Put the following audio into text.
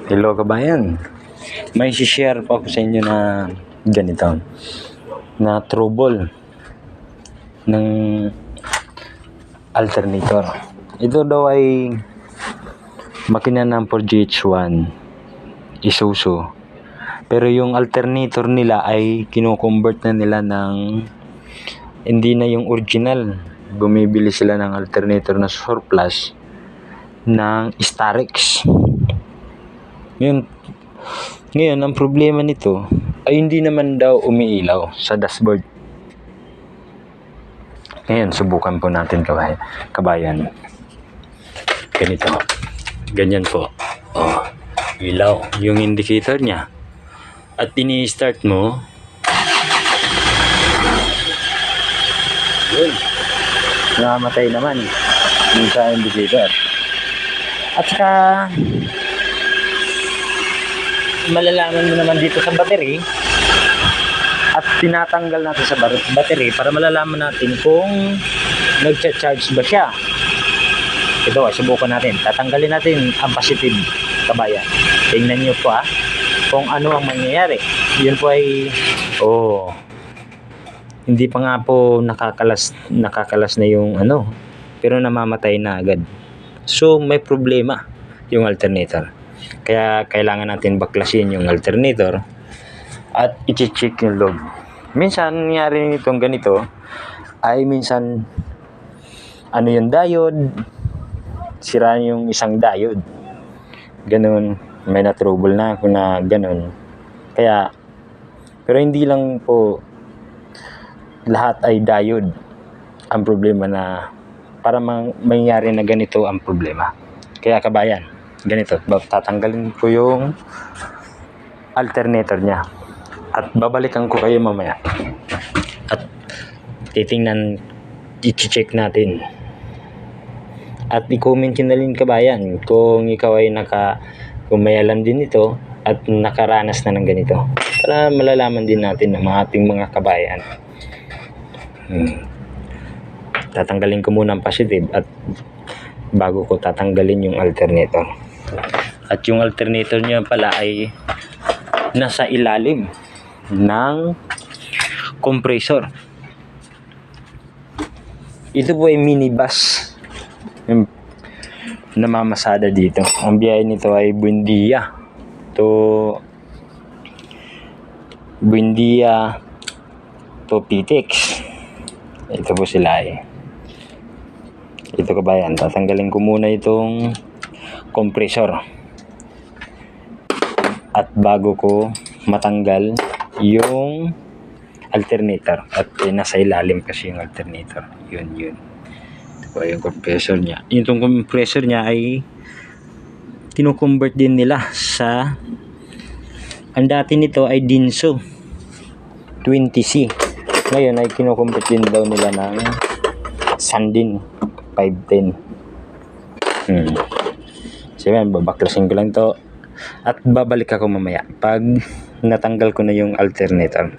Hello kabayan, may share pa ako sa inyo na ganito na trouble ng alternator. Ito daw ay makina ng 4GH1 Isuzu, pero yung alternator nila ay kino-convert na nila ng hindi na yung original. Bumibili sila ng alternator na surplus ng Starex. Ngayon, ang problema nito ay hindi naman daw umiilaw sa dashboard. Ngayon, subukan po natin kabayan. Ganito. Ganyan po. Oh, ilaw. Yung indicator niya. At ini-start mo. Yun. Namamatay naman yung sa indicator. At saka malalaman mo naman dito sa battery at tinatanggal natin sa battery para malalaman natin kung nagcha-charge ba siya. Ito, subukan natin. Tatanggalin natin ang positive, kabayan. Tingnan nyo po kung ano ang mangyayari. Yun po ay hindi pa nga po nakakalas na yung pero namamatay na agad. So may problema yung alternator. Kaya kailangan natin baklasin yung alternator at i-check yung load. Minsan nangyari nitong ganito ay minsan yung diode, sira yung isang diode. Ganun, may na-trouble na ako na ganun. Kaya, pero hindi lang po lahat ay diode ang problema na para mangyari na ganito ang problema. Kaya kabayan, ganito, tatanggalin ko yung alternator niya at babalikan ko kayo mamaya at titingnan, i-check natin at i-comment nyo na rin kabayan kung ikaw ay kung may alam din ito at nakaranas na ng ganito para malalaman din natin ng ating mga kabayan. Tatanggalin ko muna ang positive at bago ko tatanggalin yung alternator. At yung alternator niya pala ay nasa ilalim ng compressor. Ito po ay minibus yung namamasada dito. Ang biyahe nito ay Buendia to Pitex. Ito po sila Ito kabayan, tatanggalin ko muna itong compressor at bago ko matanggal yung alternator at nasa ilalim kasi yung alternator. Yun ito po yung compressor nya. Yung compressor nya ay kino-convert din nila sa ang dati nito ay Dinso 20C. Ngayon ay kino-convert din daw nila ng Sandin 510. So yan, babaklasin ko lang to at babalik ako mamaya pag natanggal ko na yung alternator.